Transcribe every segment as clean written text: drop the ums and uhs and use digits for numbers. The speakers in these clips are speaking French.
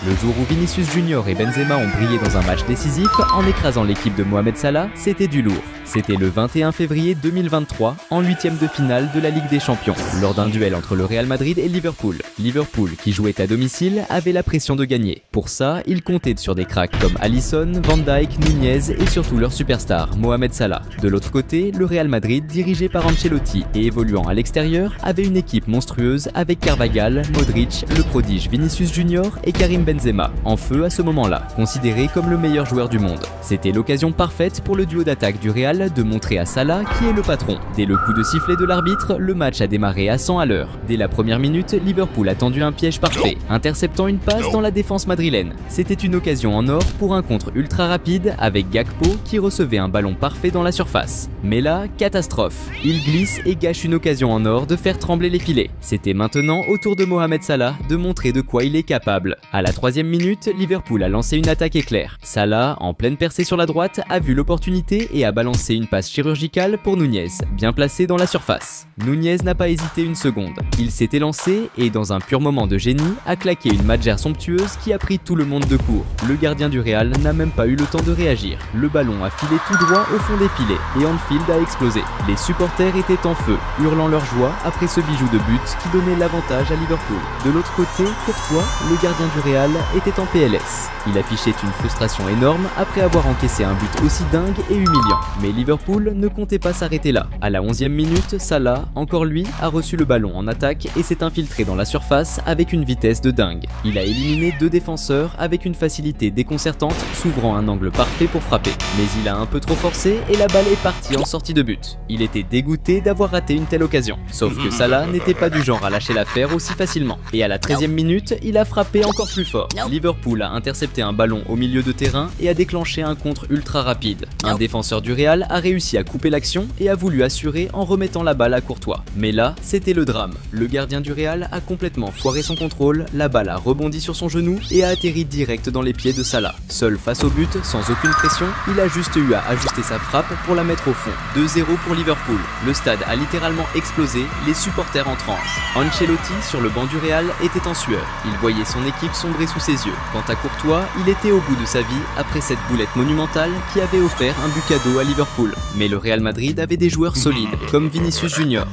Le jour où Vinicius Junior et Benzema ont brillé dans un match décisif en écrasant l'équipe de Mohamed Salah, c'était du lourd. C'était le 21 février 2023, en 8e de finale de la Ligue des Champions, lors d'un duel entre le Real Madrid et Liverpool. Liverpool, qui jouait à domicile, avait la pression de gagner. Pour ça, ils comptaient sur des cracks comme Alisson, Van Dijk, Nunez et surtout leur superstar, Mohamed Salah. De l'autre côté, le Real Madrid, dirigé par Ancelotti et évoluant à l'extérieur, avait une équipe monstrueuse avec Carvajal, Modric, le prodige Vinicius Junior et Karim Benzema, en feu à ce moment-là, considéré comme le meilleur joueur du monde. C'était l'occasion parfaite pour le duo d'attaque du Real de montrer à Salah qui est le patron. Dès le coup de sifflet de l'arbitre, le match a démarré à 100 à l'heure. Dès la première minute, Liverpool a tendu un piège parfait, interceptant une passe dans la défense madrilène. C'était une occasion en or pour un contre ultra rapide avec Gakpo qui recevait un ballon parfait dans la surface. Mais là, catastrophe. Il glisse et gâche une occasion en or de faire trembler les filets. C'était maintenant au tour de Mohamed Salah de montrer de quoi il est capable. À la 3e minute, Liverpool a lancé une attaque éclair. Salah, en pleine percée sur la droite, a vu l'opportunité et a balancé une passe chirurgicale pour Nunez, bien placée dans la surface. Nunez n'a pas hésité une seconde. Il s'est élancé et, dans un pur moment de génie, a claqué une matchère somptueuse qui a pris tout le monde de court. Le gardien du Real n'a même pas eu le temps de réagir. Le ballon a filé tout droit au fond des filets et Anfield a explosé. Les supporters étaient en feu, hurlant leur joie après ce bijou de but qui donnait l'avantage à Liverpool. De l'autre côté, Courtois, le gardien du Real, était en PLS. Il affichait une frustration énorme après avoir encaissé un but aussi dingue et humiliant. Mais Liverpool ne comptait pas s'arrêter là. À la 11e minute, Salah, encore lui, a reçu le ballon en attaque et s'est infiltré dans la surface avec une vitesse de dingue. Il a éliminé 2 défenseurs avec une facilité déconcertante, s'ouvrant un angle parfait pour frapper. Mais il a un peu trop forcé et la balle est partie en sortie de but. Il était dégoûté d'avoir raté une telle occasion. Sauf que Salah n'était pas du genre à lâcher l'affaire aussi facilement. Et à la 13e minute, il a frappé encore plus fort. Liverpool a intercepté un ballon au milieu de terrain et a déclenché un contre ultra rapide. Un défenseur du Real a réussi à couper l'action et a voulu assurer en remettant la balle à Courtois. Mais là, c'était le drame. Le gardien du Real a complètement foiré son contrôle, la balle a rebondi sur son genou et a atterri direct dans les pieds de Salah. Seul face au but, sans aucune pression, il a juste eu à ajuster sa frappe pour la mettre au fond. 2-0 pour Liverpool. Le stade a littéralement explosé, les supporters en transe. Ancelotti, sur le banc du Real, était en sueur. Il voyait son équipe sombrer sous ses yeux. Quant à Courtois, il était au bout de sa vie après cette boulette monumentale qui avait offert un but cadeau à Liverpool. Mais le Real Madrid avait des joueurs solides, comme Vinicius Junior.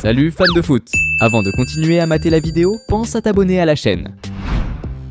Salut fans de foot! Avant de continuer à mater la vidéo, pense à t'abonner à la chaîne.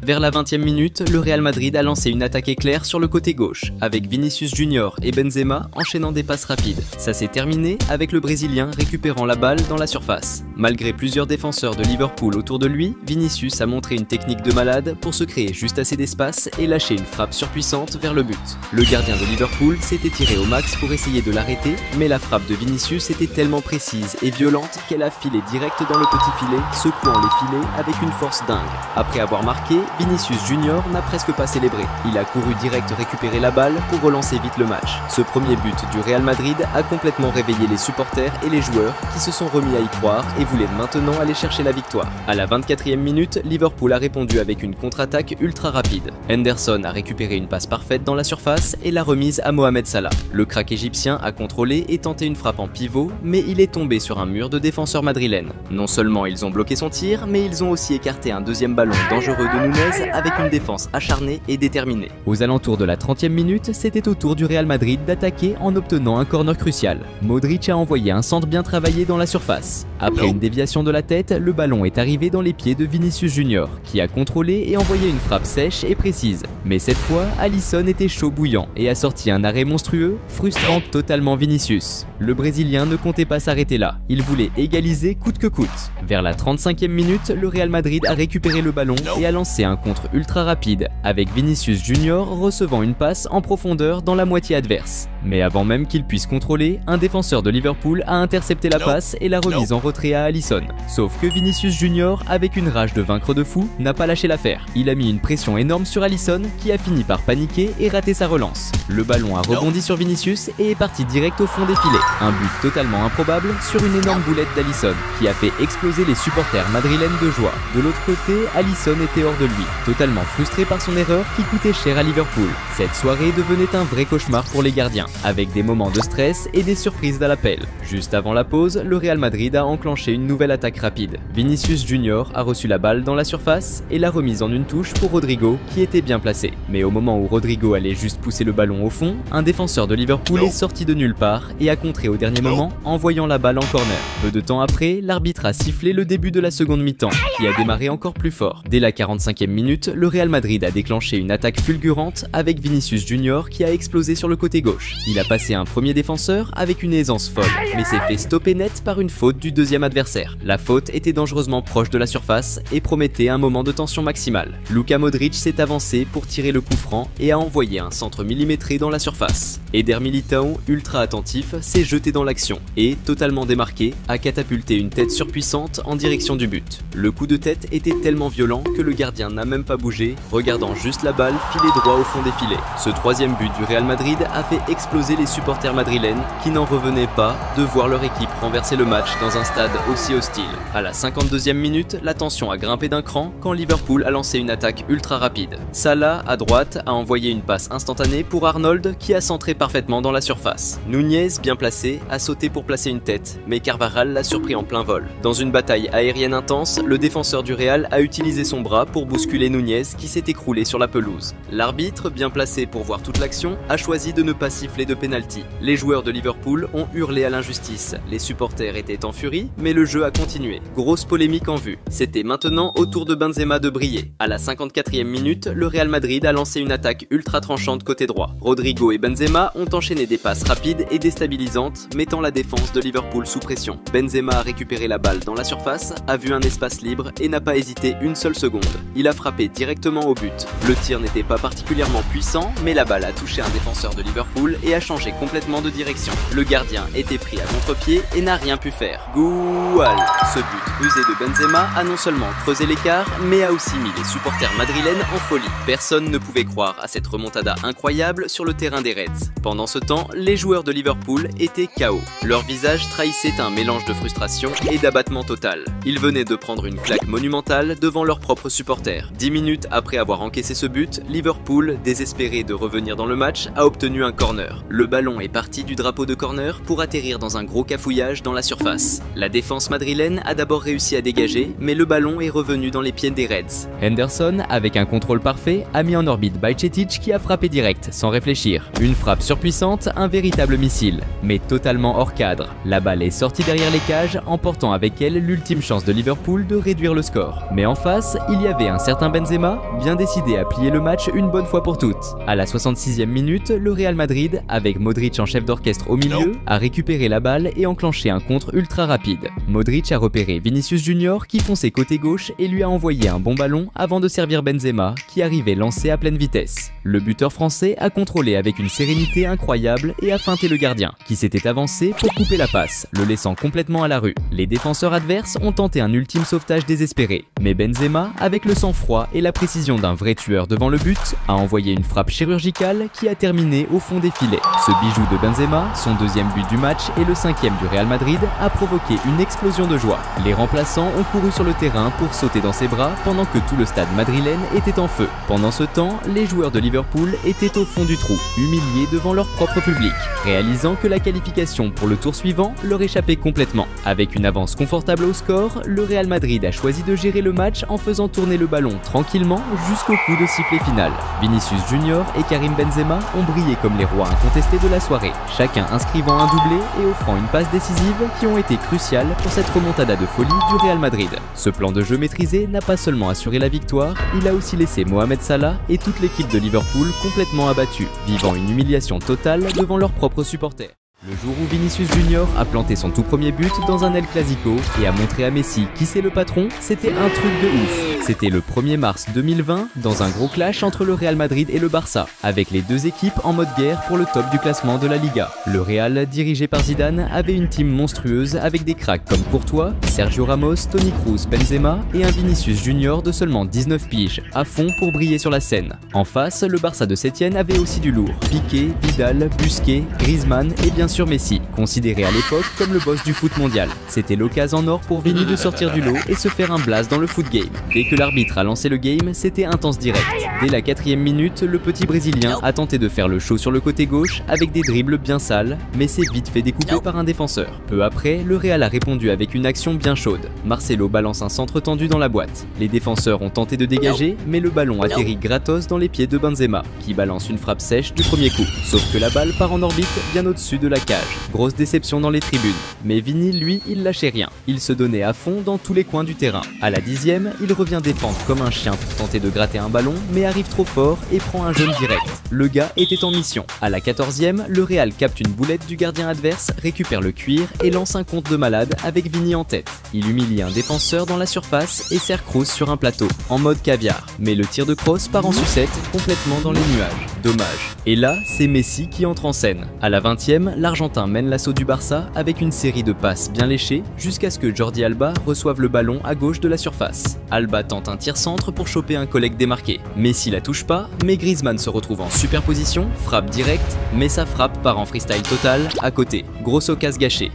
Vers la 20e minute, le Real Madrid a lancé une attaque éclair sur le côté gauche, avec Vinicius Junior et Benzema enchaînant des passes rapides. Ça s'est terminé avec le Brésilien récupérant la balle dans la surface. Malgré plusieurs défenseurs de Liverpool autour de lui, Vinicius a montré une technique de malade pour se créer juste assez d'espace et lâcher une frappe surpuissante vers le but. Le gardien de Liverpool s'était tiré au max pour essayer de l'arrêter, mais la frappe de Vinicius était tellement précise et violente qu'elle a filé direct dans le petit filet, secouant les filets avec une force dingue. Après avoir marqué, Vinicius Junior n'a presque pas célébré. Il a couru direct récupérer la balle pour relancer vite le match. Ce premier but du Real Madrid a complètement réveillé les supporters et les joueurs qui se sont remis à y croire et voulaient maintenant aller chercher la victoire. À la 24e minute, Liverpool a répondu avec une contre-attaque ultra rapide. Henderson a récupéré une passe parfaite dans la surface et l'a remise à Mohamed Salah. Le crack égyptien a contrôlé et tenté une frappe en pivot, mais il est tombé sur un mur de défenseurs madrilènes. Non seulement ils ont bloqué son tir, mais ils ont aussi écarté un deuxième ballon dangereux de Nunez avec une défense acharnée et déterminée. Aux alentours de la 30e minute, c'était au tour du Real Madrid d'attaquer en obtenant un corner crucial. Modric a envoyé un centre bien travaillé dans la surface. Après une déviation de la tête, le ballon est arrivé dans les pieds de Vinicius Junior, qui a contrôlé et envoyé une frappe sèche et précise. Mais cette fois, Alisson était chaud bouillant et a sorti un arrêt monstrueux, frustrant totalement Vinicius. Le Brésilien ne comptait pas s'arrêter là, il voulait égaliser coûte que coûte. Vers la 35e minute, le Real Madrid a récupéré le ballon et a lancé un contre ultra rapide, avec Vinicius Junior recevant une passe en profondeur dans la moitié adverse. Mais avant même qu'il puisse contrôler, un défenseur de Liverpool a intercepté la passe et l'a remise en retrait à Alisson. Sauf que Vinicius Junior, avec une rage de vaincre de fou, n'a pas lâché l'affaire. Il a mis une pression énorme sur Alisson qui a fini par paniquer et rater sa relance. Le ballon a rebondi sur Vinicius et est parti direct au fond des filets. Un but totalement improbable sur une énorme boulette d'Alisson qui a fait exploser les supporters madrilènes de joie. De l'autre côté, Alisson était hors de lui, totalement frustré par son erreur qui coûtait cher à Liverpool. Cette soirée devenait un vrai cauchemar pour les gardiens. avec des moments de stress et des surprises à l'appel. Juste avant la pause, le Real Madrid a enclenché une nouvelle attaque rapide. Vinicius Junior a reçu la balle dans la surface et l'a remise en une touche pour Rodrigo qui était bien placé. Mais au moment où Rodrigo allait juste pousser le ballon au fond, un défenseur de Liverpool est sorti de nulle part et a contré au dernier moment, envoyant la balle en corner. Peu de temps après, l'arbitre a sifflé le début de la seconde mi-temps, qui a démarré encore plus fort. Dès la 45e minute, le Real Madrid a déclenché une attaque fulgurante avec Vinicius Junior qui a explosé sur le côté gauche. Il a passé un premier défenseur avec une aisance folle, mais s'est fait stopper net par une faute du deuxième adversaire. La faute était dangereusement proche de la surface et promettait un moment de tension maximale. Luka Modric s'est avancé pour tirer le coup franc et a envoyé un centre millimétré dans la surface. Eder Militão, ultra attentif, s'est jeté dans l'action et, totalement démarqué, a catapulté une tête surpuissante en direction du but. Le coup de tête était tellement violent que le gardien n'a même pas bougé, regardant juste la balle filer droit au fond des filets. Ce troisième but du Real Madrid a fait exploser les supporters madrilènes qui n'en revenaient pas de voir leur équipe renverser le match dans un stade aussi hostile. À la 52e minute, la tension a grimpé d'un cran quand Liverpool a lancé une attaque ultra rapide. Salah, à droite, a envoyé une passe instantanée pour Arnold qui a centré parfaitement dans la surface. Nunez, bien placé, a sauté pour placer une tête, mais Carvajal l'a surpris en plein vol. Dans une bataille aérienne intense, le défenseur du Real a utilisé son bras pour bousculer Nunez qui s'est écroulé sur la pelouse. L'arbitre, bien placé pour voir toute l'action, a choisi de ne pas siffler de pénalty. Les joueurs de Liverpool ont hurlé à l'injustice. Les supporters étaient en furie, mais le jeu a continué. Grosse polémique en vue. C'était maintenant au tour de Benzema de briller. À la 54e minute, le Real Madrid a lancé une attaque ultra tranchante côté droit. Rodrigo et Benzema ont enchaîné des passes rapides et déstabilisantes, mettant la défense de Liverpool sous pression. Benzema a récupéré la balle dans la surface, a vu un espace libre et n'a pas hésité une seule seconde. Il a frappé directement au but. Le tir n'était pas particulièrement puissant, mais la balle a touché un défenseur de Liverpool et a changé complètement de direction. Le gardien était pris à contre-pied et n'a rien pu faire. Goual! Ce but rusé de Benzema a non seulement creusé l'écart, mais a aussi mis les supporters madrilènes en folie. Personne ne pouvait croire à cette remontada incroyable sur le terrain des Reds. Pendant ce temps, les joueurs de Liverpool étaient KO. Leur visage trahissait un mélange de frustration et d'abattement total. Ils venaient de prendre une claque monumentale devant leurs propres supporters. 10 minutes après avoir encaissé ce but, Liverpool, désespéré de revenir dans le match, a obtenu un corner. Le ballon est parti du drapeau de corner pour atterrir dans un gros cafouillage dans la surface. La défense madrilène a d'abord réussi à dégager, mais le ballon est revenu dans les pieds des Reds. Henderson, avec un contrôle parfait, a mis en orbite Bajcetic qui a frappé direct, sans réfléchir. Une frappe surpuissante, un véritable missile, mais totalement hors cadre. La balle est sortie derrière les cages, emportant avec elle l'ultime chance de Liverpool de réduire le score. Mais en face, il y avait un certain Benzema, bien décidé à plier le match une bonne fois pour toutes. À la 66e minute, le Real Madrid, avec Modric en chef d'orchestre au milieu, a récupéré la balle et enclenché un contre ultra rapide. Modric a repéré Vinicius Junior qui fonçait côté gauche et lui a envoyé un bon ballon avant de servir Benzema qui arrivait lancé à pleine vitesse. Le buteur français a contrôlé avec une sérénité incroyable et a feinté le gardien, qui s'était avancé pour couper la passe, le laissant complètement à la rue. Les défenseurs adverses ont tenté un ultime sauvetage désespéré, mais Benzema, avec le sang-froid et la précision d'un vrai tueur devant le but, a envoyé une frappe chirurgicale qui a terminé au fond des filets. Ce bijou de Benzema, son deuxième but du match et le cinquième du Real Madrid, a provoqué une explosion de joie. Les remplaçants ont couru sur le terrain pour sauter dans ses bras pendant que tout le stade madrilène était en feu. Pendant ce temps, les joueurs de Liverpool étaient au fond du trou, humiliés devant leur propre public, réalisant que la qualification pour le tour suivant leur échappait complètement. Avec une avance confortable au score, le Real Madrid a choisi de gérer le match en faisant tourner le ballon tranquillement jusqu'au coup de sifflet final. Vinicius Junior et Karim Benzema ont brillé comme les rois incontestés de la soirée, chacun inscrivant un doublé et offrant une passe décisive qui ont été cruciales pour cette remontada de folie du Real Madrid. Ce plan de jeu maîtrisé n'a pas seulement assuré la victoire, il a aussi laissé Mohamed Salah et toute l'équipe de Liverpool complètement abattus, vivant une humiliation totale devant leurs propres supporters. Le jour où Vinicius Junior a planté son tout premier but dans un El Clasico et a montré à Messi qui c'est le patron, c'était un truc de ouf. C'était le 1er mars 2020, dans un gros clash entre le Real Madrid et le Barça, avec les deux équipes en mode guerre pour le top du classement de la Liga. Le Real, dirigé par Zidane, avait une team monstrueuse avec des cracks comme Courtois, Sergio Ramos, Toni Kroos, Benzema et un Vinicius Junior de seulement 19 piges, à fond pour briller sur la scène. En face, le Barça de Sétienne avait aussi du lourd. Piqué, Vidal, Busquets, Griezmann et bien sûr Messi, considéré à l'époque comme le boss du foot mondial. C'était l'occasion en or pour Vini de sortir du lot et se faire un blast dans le foot game. Dès que l'arbitre a lancé le game, c'était intense direct. Dès la 4e minute, le petit Brésilien a tenté de faire le show sur le côté gauche avec des dribbles bien sales, mais s'est vite fait découper par un défenseur. Peu après, le Real a répondu avec une action bien chaude. Marcelo balance un centre tendu dans la boîte. Les défenseurs ont tenté de dégager, mais le ballon atterrit gratos dans les pieds de Benzema, qui balance une frappe sèche du premier coup. Sauf que la balle part en orbite bien au-dessus de la cage. Grosse déception dans les tribunes. Mais Vini, lui, il lâchait rien. Il se donnait à fond dans tous les coins du terrain. À la 10e, il revient défendre comme un chien pour tenter de gratter un ballon, mais arrive trop fort et prend un jaune direct. Le gars était en mission. À la 14e, le Real capte une boulette du gardien adverse, récupère le cuir et lance un compte de malade avec Vini en tête. Il humilie un défenseur dans la surface et sert Kroos sur un plateau, en mode caviar. Mais le tir de Kroos part en sucette, complètement dans les nuages. Dommage. Et là, c'est Messi qui entre en scène. À la 20e, l'Argentin mène l'assaut du Barça avec une série de passes bien léchées jusqu'à ce que Jordi Alba reçoive le ballon à gauche de la surface. Alba tente un tir-centre pour choper un collègue démarqué. Messi la touche pas, mais Griezmann se retrouve en superposition, frappe directe, mais sa frappe part en freestyle total à côté. Grosse occasion gâchée.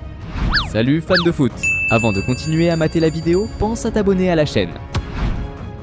Salut fans de foot! Avant de continuer à mater la vidéo, pense à t'abonner à la chaîne.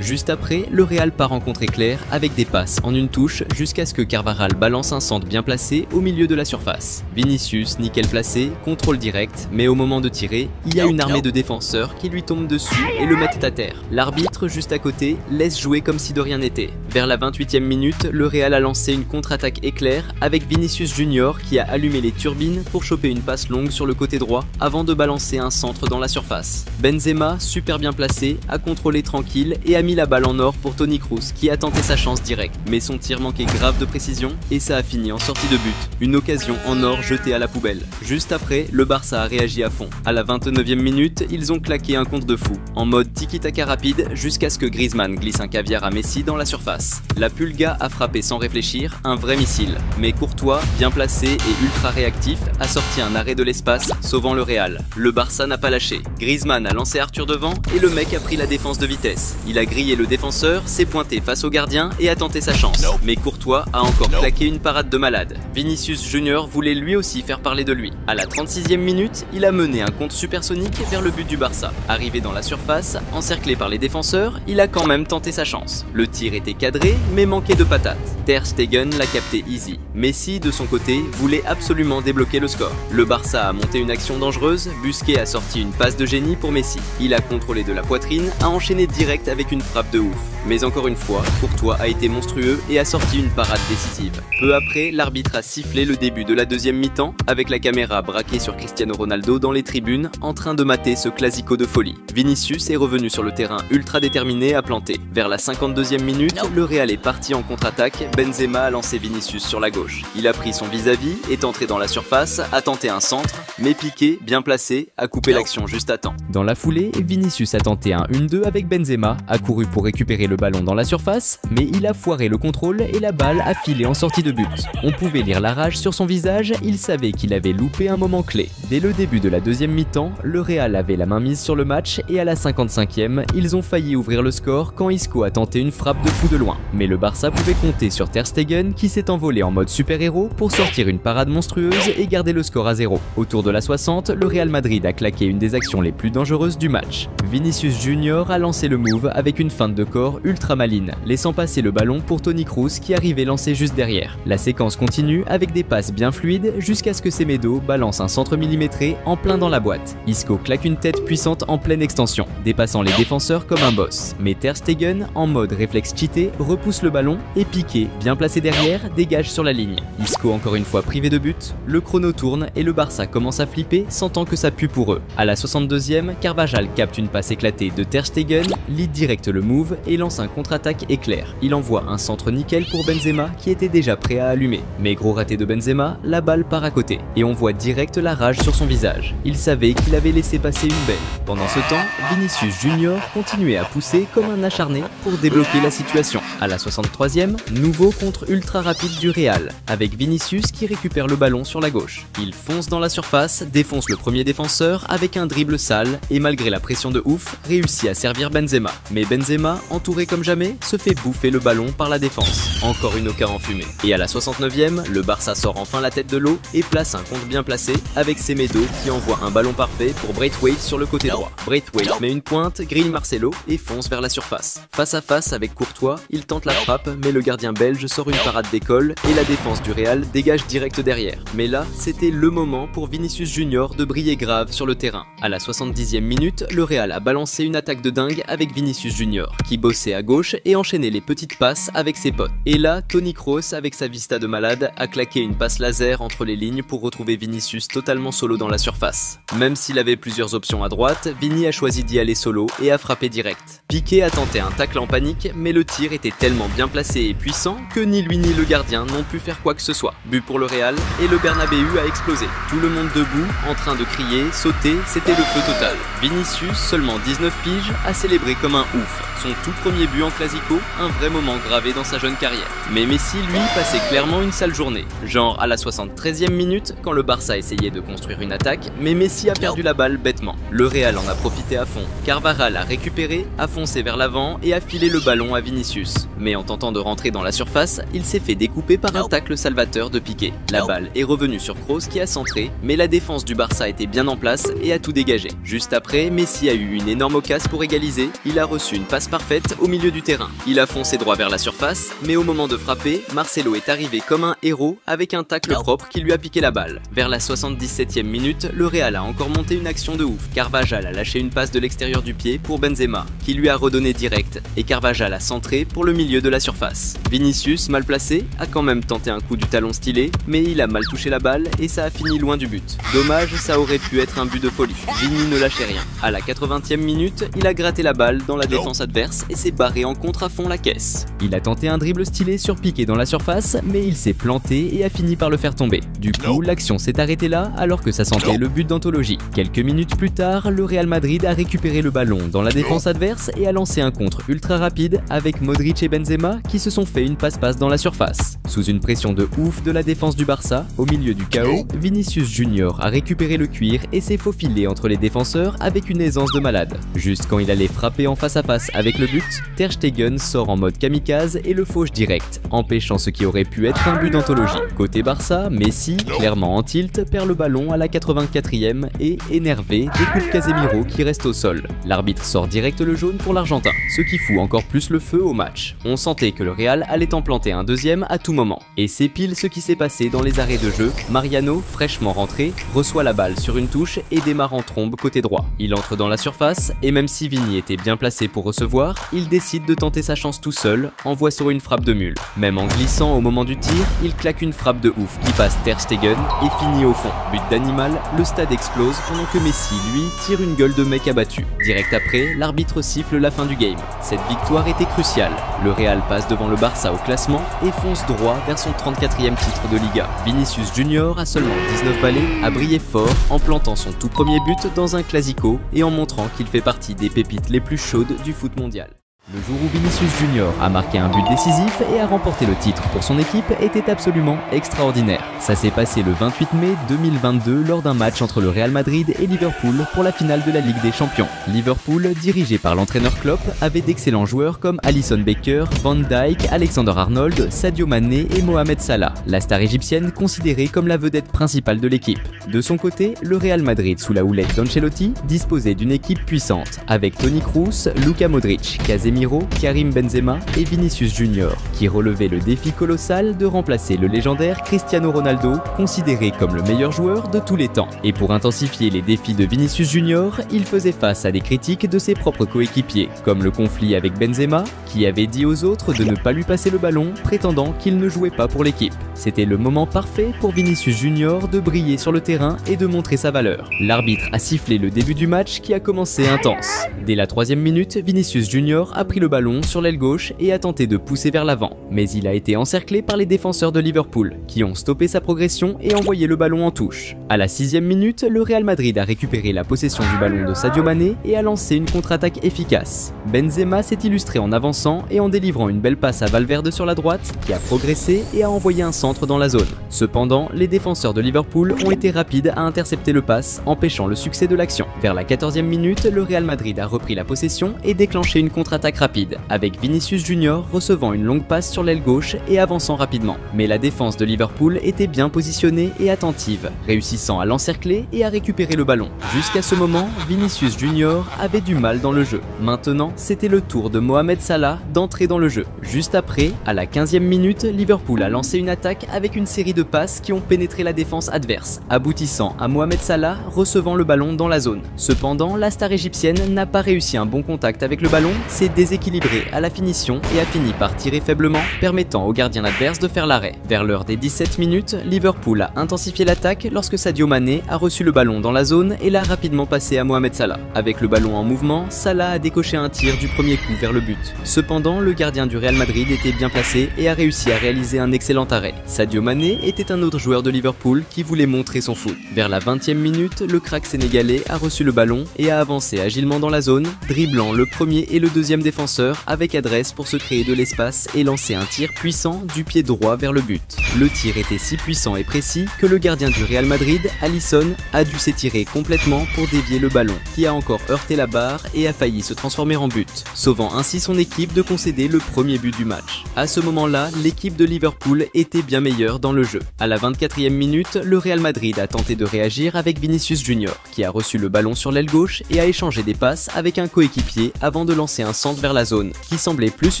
Juste après, le Real part en contre-éclair avec des passes en une touche jusqu'à ce que Carvajal balance un centre bien placé au milieu de la surface. Vinicius, nickel placé, contrôle direct, mais au moment de tirer, il y a une armée de défenseurs qui lui tombent dessus et le mettent à terre. L'arbitre, juste à côté, laisse jouer comme si de rien n'était. Vers la 28e minute, le Real a lancé une contre-attaque éclair avec Vinicius Junior qui a allumé les turbines pour choper une passe longue sur le côté droit avant de balancer un centre dans la surface. Benzema, super bien placé, a contrôlé tranquille et a mis la balle en or pour Toni Kroos qui a tenté sa chance directe, mais son tir manquait grave de précision et ça a fini en sortie de but. Une occasion en or jetée à la poubelle. Juste après, le Barça a réagi à fond. À la 29e minute, ils ont claqué un contre de fou, en mode tiki-taka rapide jusqu'à ce que Griezmann glisse un caviar à Messi dans la surface. La Pulga a frappé sans réfléchir, un vrai missile, mais Courtois, bien placé et ultra réactif, a sorti un arrêt de l'espace, sauvant le Real. Le Barça n'a pas lâché. Griezmann a lancé Arthur devant et le mec a pris la défense de vitesse. Il a grillé le défenseur, s'est pointé face au gardien et a tenté sa chance. Mais Courtois a encore claqué une parade de malade. Vinicius Junior voulait lui aussi faire parler de lui. À la 36e minute, il a mené un contre supersonique vers le but du Barça. Arrivé dans la surface, encerclé par les défenseurs, il a quand même tenté sa chance. Le tir était cadré, mais manquait de patates. Ter Stegen l'a capté easy. Messi, de son côté, voulait absolument débloquer le score. Le Barça a monté une action dangereuse, Busquets a sorti une passe de génie pour Messi. Il a contrôlé de la poitrine, a enchaîné direct avec une frappe de ouf. Mais encore une fois, Courtois a été monstrueux et a sorti une parade décisive. Peu après, l'arbitre a sifflé le début de la deuxième mi-temps avec la caméra braquée sur Cristiano Ronaldo dans les tribunes en train de mater ce classico de folie. Vinicius est revenu sur le terrain ultra déterminé à planter. Vers la 52e minute, le Real est parti en contre-attaque, Benzema a lancé Vinicius sur la gauche. Il a pris son vis-à-vis, est entré dans la surface, a tenté un centre, mais Piqué, bien placé, a coupé l'action juste à temps. Dans la foulée, Vinicius a tenté un 1-2 avec Benzema, a couru pour récupérer le ballon dans la surface, mais il a foiré le contrôle et la balle a filé en sortie de but. On pouvait lire la rage sur son visage, il savait qu'il avait loupé un moment clé. Dès le début de la deuxième mi-temps, le Real avait la main mise sur le match et à la 55e, ils ont failli ouvrir le score quand Isco a tenté une frappe de fou de loin. Mais le Barça pouvait compter sur Ter Stegen qui s'est envolé en mode super-héros pour sortir une parade monstrueuse et garder le score à 0. Autour de la 60, le Real Madrid a claqué une des actions les plus dangereuses du match. Vinicius Junior a lancé le move avec une feinte de corps ultra maline, laissant passer le ballon pour Toni Kroos qui arrivait lancé juste derrière. La séquence continue avec des passes bien fluides jusqu'à ce que Semedo balance un centre millimétré en plein dans la boîte. Isco claque une tête puissante en pleine extension, dépassant les défenseurs comme un boss. Mais Ter Stegen, en mode réflexe cheaté, repousse le ballon et Piqué, bien placé derrière, dégage sur la ligne. Isco encore une fois privé de but, le chrono tourne et le Barça commence à flipper, sentant que ça pue pour eux. À la 62e, Carvajal capte une passe éclatée de Ter Stegen, lead direct le move et lance un contre-attaque éclair. Il envoie un centre nickel pour Benzema qui était déjà prêt à allumer. Mais gros raté de Benzema, la balle part à côté et on voit direct la rage sur son visage. Il savait qu'il avait laissé passer une belle. Pendant ce temps, Vinicius Junior continuait à pousser comme un acharné pour débloquer la situation. À la 63e, nouveau contre ultra rapide du Real, avec Vinicius qui récupère le ballon sur la gauche. Il fonce dans la surface, défonce le premier défenseur avec un dribble sale et malgré la pression de ouf, réussit à servir Benzema. Mais Benzema Benzema, entouré comme jamais, se fait bouffer le ballon par la défense. Encore une occasion enfumée. Et à la 69e, le Barça sort enfin la tête de l'eau et place un contre bien placé avec Semedo qui envoie un ballon parfait pour Braithwaite sur le côté droit. Braithwaite met une pointe, grille Marcelo et fonce vers la surface. Face à face avec Courtois, il tente la frappe mais le gardien belge sort une parade d'école et la défense du Real dégage direct derrière. Mais là, c'était le moment pour Vinicius Junior de briller grave sur le terrain. À la 70e minute, le Real a balancé une attaque de dingue avec Vinicius Junior qui bossait à gauche et enchaînait les petites passes avec ses potes. Et là, Toni Kroos, avec sa vista de malade, a claqué une passe laser entre les lignes pour retrouver Vinicius totalement solo dans la surface. Même s'il avait plusieurs options à droite, Vini a choisi d'y aller solo et a frappé direct. Piqué a tenté un tacle en panique, mais le tir était tellement bien placé et puissant que ni lui ni le gardien n'ont pu faire quoi que ce soit. But pour le Real et le Bernabéu a explosé. Tout le monde debout, en train de crier, sauter, c'était le feu total. Vinicius, seulement 19 piges, a célébré comme un ouf. Son tout premier but en Clasico, un vrai moment gravé dans sa jeune carrière. Mais Messi, lui, passait clairement une sale journée. Genre à la 73e minute, quand le Barça essayait de construire une attaque, mais Messi a perdu la balle bêtement. Le Real en a profité à fond. Carvajal a récupéré, a foncé vers l'avant et a filé le ballon à Vinicius. Mais en tentant de rentrer dans la surface, il s'est fait découper par un tacle salvateur de Piqué. La balle est revenue sur Kroos qui a centré, mais la défense du Barça était bien en place et a tout dégagé. Juste après, Messi a eu une énorme occasion pour égaliser, il a reçu une passe parfaite au milieu du terrain. Il a foncé droit vers la surface, mais au moment de frapper, Marcelo est arrivé comme un héros avec un tacle propre qui lui a piqué la balle. Vers la 77e minute, le Real a encore monté une action de ouf. Carvajal a lâché une passe de l'extérieur du pied pour Benzema, qui lui a redonné direct, et Carvajal a centré pour le milieu de la surface. Vinicius, mal placé, a quand même tenté un coup du talon stylé, mais il a mal touché la balle et ça a fini loin du but. Dommage, ça aurait pu être un but de folie. Vini ne lâchait rien. À la 80e minute, il a gratté la balle dans la défense adverse et s'est barré en contre à fond la caisse. Il a tenté un dribble stylé sur Piqué dans la surface, mais il s'est planté et a fini par le faire tomber. Du coup, l'action s'est arrêtée là alors que ça sentait le but d'anthologie. Quelques minutes plus tard, le Real Madrid a récupéré le ballon dans la défense adverse et a lancé un contre ultra rapide avec Modric et Benzema qui se sont fait une passe-passe dans la surface. Sous une pression de ouf de la défense du Barça, au milieu du chaos, Vinicius Junior a récupéré le cuir et s'est faufilé entre les défenseurs avec une aisance de malade. Juste quand il allait frapper en face à face avec le but, Ter Stegen sort en mode kamikaze et le fauche direct, empêchant ce qui aurait pu être un but d'anthologie. Côté Barça, Messi, clairement en tilt, perd le ballon à la 84e et, énervé, découpe Casemiro qui reste au sol. L'arbitre sort direct le jaune pour l'Argentin, ce qui fout encore plus le feu au match. On sentait que le Real allait en planter un deuxième à tout moment. Et c'est pile ce qui s'est passé dans les arrêts de jeu. Mariano, fraîchement rentré, reçoit la balle sur une touche et démarre en trombe côté droit. Il entre dans la surface et même si Vini était bien placé pour recevoir, il décide de tenter sa chance tout seul, envoie sur une frappe de mule. Même en glissant au moment du tir, il claque une frappe de ouf qui passe Ter Stegen et finit au fond. But d'animal, le stade explose pendant que Messi, lui, tire une gueule de mec abattu. Direct après, l'arbitre siffle la fin du game. Cette victoire était cruciale. Le Real passe devant le Barça au classement et fonce droit vers son 34e titre de Liga. Vinicius Junior, à seulement 19 balais, a brillé fort en plantant son tout premier but dans un Clasico et en montrant qu'il fait partie des pépites les plus chaudes du foot mondial. Le jour où Vinicius Junior a marqué un but décisif et a remporté le titre pour son équipe était absolument extraordinaire. Ça s'est passé le 28 mai 2022 lors d'un match entre le Real Madrid et Liverpool pour la finale de la Ligue des Champions. Liverpool, dirigé par l'entraîneur Klopp, avait d'excellents joueurs comme Alisson Becker, Van Dijk, Alexander-Arnold, Sadio Mané et Mohamed Salah, la star égyptienne considérée comme la vedette principale de l'équipe. De son côté, le Real Madrid sous la houlette d'Ancelotti disposait d'une équipe puissante avec Toni Kroos, Luka Modric, Casemiro, Karim Benzema et Vinicius Junior, qui relevaient le défi colossal de remplacer le légendaire Cristiano Ronaldo, considéré comme le meilleur joueur de tous les temps. Et pour intensifier les défis de Vinicius Junior, il faisait face à des critiques de ses propres coéquipiers, comme le conflit avec Benzema, qui avait dit aux autres de ne pas lui passer le ballon, prétendant qu'il ne jouait pas pour l'équipe. C'était le moment parfait pour Vinicius Junior de briller sur le terrain et de montrer sa valeur. L'arbitre a sifflé le début du match qui a commencé intense. Dès la 3e minute, Vinicius Junior a pris le ballon sur l'aile gauche et a tenté de pousser vers l'avant, mais il a été encerclé par les défenseurs de Liverpool, qui ont stoppé sa progression et envoyé le ballon en touche. À la 6e minute, le Real Madrid a récupéré la possession du ballon de Sadio Mané et a lancé une contre-attaque efficace. Benzema s'est illustré en avançant et en délivrant une belle passe à Valverde sur la droite, qui a progressé et a envoyé un centre dans la zone. Cependant, les défenseurs de Liverpool ont été rapides à intercepter le pass, empêchant le succès de l'action. Vers la 14e minute, le Real Madrid a repris la possession et déclenché une contre-attaque attaque rapide, avec Vinicius Junior recevant une longue passe sur l'aile gauche et avançant rapidement. Mais la défense de Liverpool était bien positionnée et attentive, réussissant à l'encercler et à récupérer le ballon. Jusqu'à ce moment, Vinicius Junior avait du mal dans le jeu. Maintenant, c'était le tour de Mohamed Salah d'entrer dans le jeu. Juste après, à la 15e minute, Liverpool a lancé une attaque avec une série de passes qui ont pénétré la défense adverse, aboutissant à Mohamed Salah recevant le ballon dans la zone. Cependant, la star égyptienne n'a pas réussi un bon contact avec le ballon, s'est déséquilibrée à la finition et a fini par tirer faiblement, permettant au gardien adverse de faire l'arrêt. Vers l'heure des 17 minutes, Liverpool a intensifié l'attaque lorsque Sadio Mané a reçu le ballon dans la zone et l'a rapidement passé à Mohamed Salah. Avec le ballon en mouvement, Salah a décoché un tir du premier coup vers le but. Cependant, le gardien du Real Madrid était bien placé et a réussi à réaliser un excellent arrêt. Sadio Mané était un autre joueur de Liverpool qui voulait montrer son foot. Vers la 20e minute, le crack sénégalais a reçu le ballon et a avancé agilement dans la zone, dribblant le premier et le deuxième défenseur avec adresse pour se créer de l'espace et lancer un tir puissant du pied droit vers le but. Le tir était si puissant et précis que le gardien du Real Madrid, Alisson, a dû s'étirer complètement pour dévier le ballon, qui a encore heurté la barre et a failli se transformer en but, sauvant ainsi son équipe de concéder le premier but du match. À ce moment-là, l'équipe de Liverpool était bien meilleure dans le jeu. À la 24e minute, le Real Madrid a tenté de réagir avec Vinicius Junior, qui a reçu le ballon sur l'aile gauche et a échangé des passes avec un coéquipier avant de lancer un centre vers la zone, qui semblait plus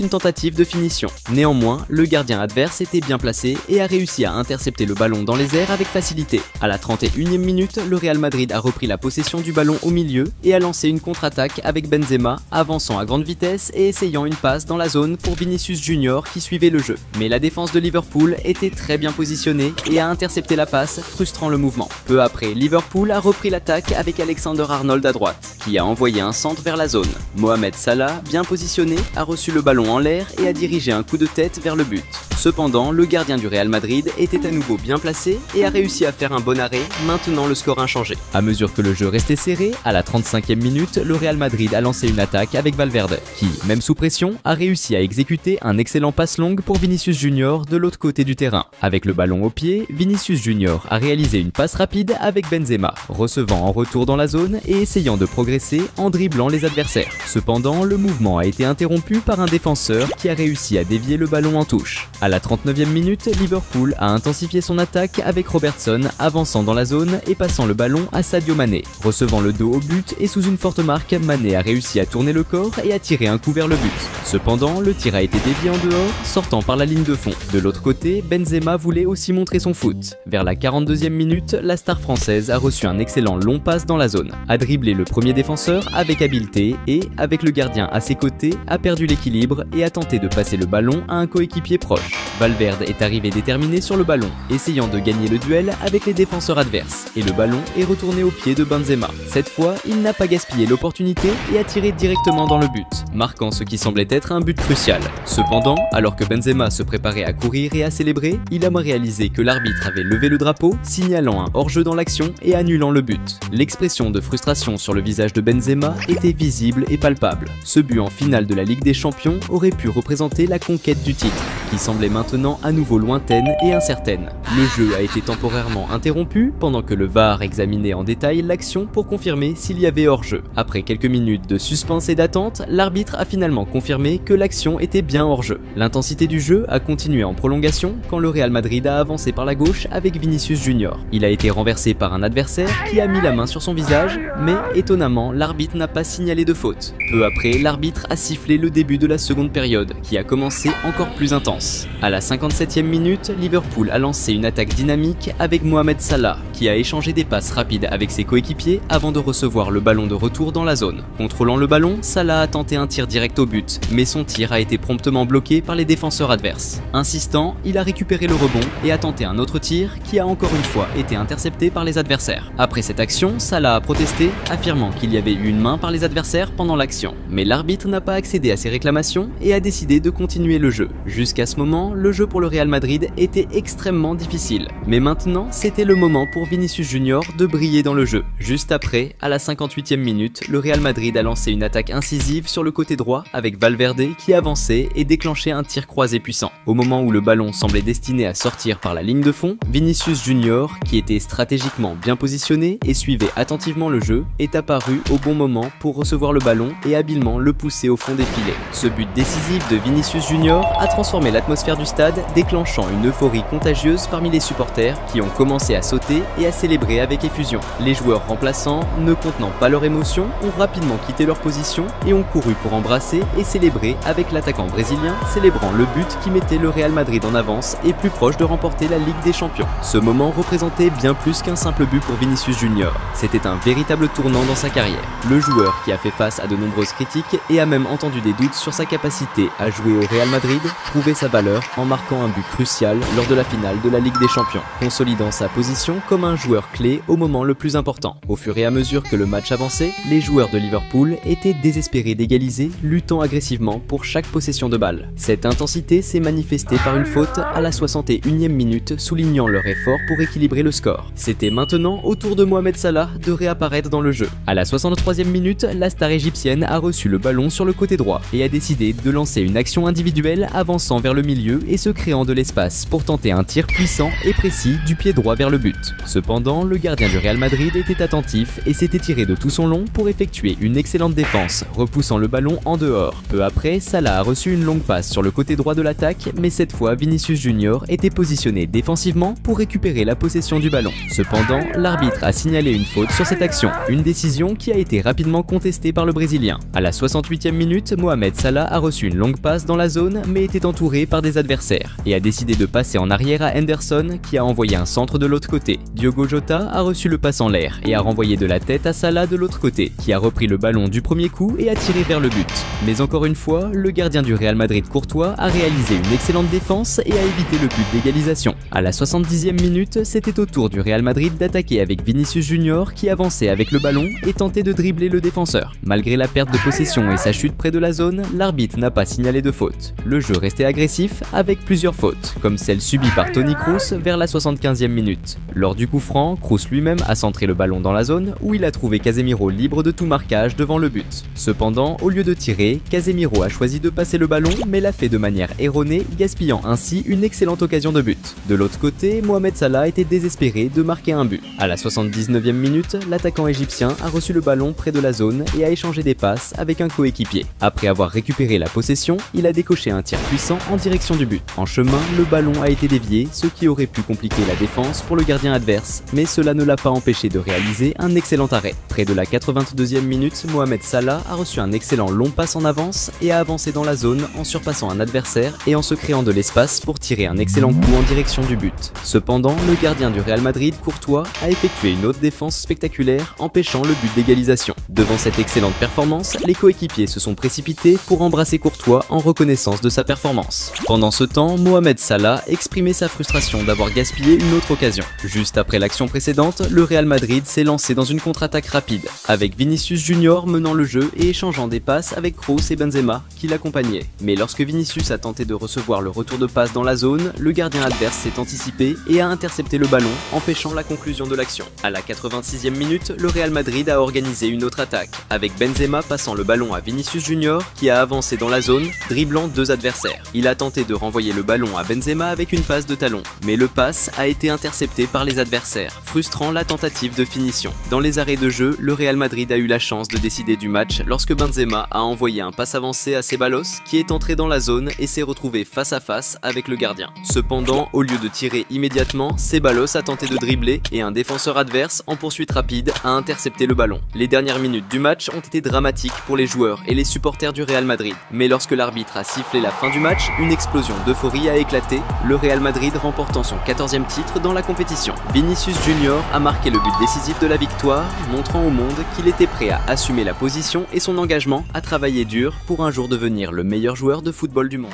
une tentative de finition. Néanmoins, le gardien adverse était bien placé et a réussi à intercepter le ballon dans les airs avec facilité. À la 31e minute, le Real Madrid a repris la possession du ballon au milieu et a lancé une contre-attaque avec Benzema, avançant à grande vitesse et essayant une passe dans la zone pour Vinicius Junior qui suivait le jeu. Mais la défense de Liverpool était très bien positionnée et a intercepté la passe, frustrant le mouvement. Peu après, Liverpool a repris l'attaque avec Alexander-Arnold à droite, qui a envoyé un centre vers la zone. Mohamed Salah, bien positionné, a reçu le ballon en l'air et a dirigé un coup de tête vers le but. Cependant, le gardien du Real Madrid était à nouveau bien placé et a réussi à faire un bon arrêt, maintenant le score inchangé. À mesure que le jeu restait serré, à la 35e minute, le Real Madrid a lancé une attaque avec Valverde, qui, même sous pression, a réussi à exécuter un excellent passe longue pour Vinicius Junior de l'autre côté du terrain. Avec le ballon au pied, Vinicius Junior a réalisé une passe rapide avec Benzema, recevant en retour dans la zone et essayant de progresser en dribblant les adversaires. Cependant, le mouvement a été interrompu par un défenseur qui a réussi à dévier le ballon en touche. À la 39e minute, Liverpool a intensifié son attaque avec Robertson avançant dans la zone et passant le ballon à Sadio Mané. Recevant le dos au but et sous une forte marque, Mané a réussi à tourner le corps et à tirer un coup vers le but. Cependant, le tir a été dévié en dehors, sortant par la ligne de fond. De l'autre côté, Benzema voulait aussi montrer son foot. Vers la 42e minute, la star française a reçu un excellent long passe dans la zone, a dribblé le premier défenseur avec habileté et, avec le gardien à ses côtés, a perdu l'équilibre et a tenté de passer le ballon à un coéquipier proche. Valverde est arrivé déterminé sur le ballon, essayant de gagner le duel avec les défenseurs adverses, et le ballon est retourné au pied de Benzema. Cette fois, il n'a pas gaspillé l'opportunité et a tiré directement dans le but, marquant ce qui semblait être un but crucial. Cependant, alors que Benzema se préparait à courir et à célébrer, il a réalisé que l'arbitre avait levé le drapeau, signalant un hors-jeu dans l'action et annulant le but. L'expression de frustration sur le visage de Benzema était visible et palpable. Ce but en finale de la Ligue des Champions aurait pu représenter la conquête du titre, qui semblait maintenant à nouveau lointaine et incertaine. Le jeu a été temporairement interrompu pendant que le VAR examinait en détail l'action pour confirmer s'il y avait hors-jeu. Après quelques minutes de suspense et d'attente, l'arbitre a finalement confirmé que l'action était bien hors-jeu. L'intensité du jeu a continué en prolongation quand le Real Madrid a avancé par la gauche avec Vinicius Junior. Il a été renversé par un adversaire qui a mis la main sur son visage, mais étonnamment, l'arbitre n'a pas signalé de faute. Peu après, l'arbitre a sifflé le début de la seconde période, qui a commencé encore plus intense. À la 57e minute, Liverpool a lancé une attaque dynamique avec Mohamed Salah, qui a échangé des passes rapides avec ses coéquipiers avant de recevoir le ballon de retour dans la zone. Contrôlant le ballon, Salah a tenté un tir direct au but, mais son tir a été promptement bloqué par les défenseurs adverses. Insistant, il a récupéré le rebond et a tenté un autre tir qui a encore une fois été intercepté par les adversaires. Après cette action, Salah a protesté, affirmant qu'il y avait eu une main par les adversaires pendant l'action. Mais l'arbitre n'a pas accédé à ses réclamations et a décidé de continuer le jeu. Jusqu'à ce moment, le jeu pour le Real Madrid était extrêmement difficile difficile. Mais maintenant, c'était le moment pour Vinicius Junior de briller dans le jeu. Juste après, à la 58e minute, le Real Madrid a lancé une attaque incisive sur le côté droit avec Valverde qui avançait et déclenchait un tir croisé puissant. Au moment où le ballon semblait destiné à sortir par la ligne de fond, Vinicius Junior, qui était stratégiquement bien positionné et suivait attentivement le jeu, est apparu au bon moment pour recevoir le ballon et habilement le pousser au fond des filets. Ce but décisif de Vinicius Junior a transformé l'atmosphère du stade, déclenchant une euphorie contagieuse parmi les supporters qui ont commencé à sauter et à célébrer avec effusion. Les joueurs remplaçants, ne contenant pas leur émotion, ont rapidement quitté leur position et ont couru pour embrasser et célébrer avec l'attaquant brésilien célébrant le but qui mettait le Real Madrid en avance et plus proche de remporter la Ligue des Champions. Ce moment représentait bien plus qu'un simple but pour Vinicius Junior. C'était un véritable tournant dans sa carrière. Le joueur qui a fait face à de nombreuses critiques et a même entendu des doutes sur sa capacité à jouer au Real Madrid prouvait sa valeur en marquant un but crucial lors de la finale de la Ligue des Champions, consolidant sa position comme un joueur clé au moment le plus important. Au fur et à mesure que le match avançait, les joueurs de Liverpool étaient désespérés d'égaliser, luttant agressivement pour chaque possession de balle. Cette intensité s'est manifestée par une faute à la 61e minute, soulignant leur effort pour équilibrer le score. C'était maintenant au tour de Mohamed Salah de réapparaître dans le jeu. À la 63e minute, la star égyptienne a reçu le ballon sur le côté droit et a décidé de lancer une action individuelle avançant vers le milieu et se créant de l'espace pour tenter un tir puissant et précis du pied droit vers le but. Cependant, le gardien du Real Madrid était attentif et s'était tiré de tout son long pour effectuer une excellente défense, repoussant le ballon en dehors. Peu après, Salah a reçu une longue passe sur le côté droit de l'attaque, mais cette fois Vinicius Junior était positionné défensivement pour récupérer la possession du ballon. Cependant, l'arbitre a signalé une faute sur cette action, une décision qui a été rapidement contestée par le Brésilien. À la 68e minute, Mohamed Salah a reçu une longue passe dans la zone mais était entouré par des adversaires et a décidé de passer en arrière à Henderson qui a envoyé un centre de l'autre côté. Diogo Jota a reçu le passe en l'air et a renvoyé de la tête à Salah de l'autre côté qui a repris le ballon du premier coup et a tiré vers le but. Mais encore une fois, le gardien du Real Madrid Courtois a réalisé une excellente défense et a évité le but d'égalisation. À la 70e minute, c'était au tour du Real Madrid d'attaquer avec Vinicius Junior qui avançait avec le ballon et tentait de dribbler le défenseur. Malgré la perte de possession et sa chute près de la zone, l'arbitre n'a pas signalé de faute. Le jeu restait agressif avec plusieurs fautes, comme celle subie par Toni Kroos vers la 75e minute. Lors du coup franc, Kroos lui-même a centré le ballon dans la zone où il a trouvé Casemiro libre de tout marquage devant le but. Cependant, au lieu de tirer, Casemiro a choisi de passer le ballon mais l'a fait de manière erronée, gaspillant ainsi une excellente occasion de but. De l'autre côté, Mohamed Salah était désespéré de marquer un but. À la 79e minute, l'attaquant égyptien a reçu le ballon près de la zone et a échangé des passes avec un coéquipier. Après avoir récupéré la possession, il a décoché un tir puissant en direction du but. En chemin, le ballon a été dévié, ce qui aurait pu compliquer la défense pour le gardien adverse, mais cela ne l'a pas empêché de réaliser un excellent arrêt. Près de la 82e minute, Mohamed Salah a reçu un excellent long passe en avance et a avancé dans la zone en surpassant un adversaire et en se créant de l'espace pour tirer un excellent coup en direction du but. Cependant, le gardien du Real Madrid, Courtois, a effectué une autre défense spectaculaire, empêchant le but d'égalisation. Devant cette excellente performance, les coéquipiers se sont précipités pour embrasser Courtois en reconnaissance de sa performance. Pendant ce temps, Mohamed Salah exprimait sa frustration d'avoir gaspillé une autre occasion. Juste après l'action précédente, le Real Madrid s'est lancé dans une contre-attaque rapide, avec Vinicius Junior menant le jeu et échangeant des passes avec Kroos et Benzema qui l'accompagnaient. Mais lorsque Vinicius a tenté de recevoir le retour de passe dans la zone, le gardien adverse s'est anticipé et a intercepté le ballon, empêchant la conclusion de l'action. À la 86e minute, le Real Madrid a organisé une autre attaque, avec Benzema passant le ballon à Vinicius Junior qui a avancé dans la zone, dribblant deux adversaires. Il a tenté de renvoyer le ballon à Benzema avec une passe de talon, mais le pass a été intercepté par les adversaires, frustrant la tentative de finition. Dans les arrêts de jeu, le Real Madrid a eu la chance de décider du match lorsque Benzema a envoyé un pass avancé à Ceballos qui est entré dans la zone et s'est retrouvé face à face avec le gardien. Cependant, au lieu de tirer immédiatement, Ceballos a tenté de dribbler et un défenseur adverse en poursuite rapide a intercepté le ballon. Les dernières minutes du match ont été dramatiques pour les joueurs et les supporters du Real Madrid. Mais lorsque l'arbitre a sifflé la fin du match, une explosion d'euphorie a éclaté, le Real Madrid remportant son 14e titre dans la compétition. Vinicius Junior a marqué le but décisif de la victoire, montrant au monde qu'il était prêt à assumer la position et son engagement à travailler dur pour un jour devenir le meilleur joueur de football du monde.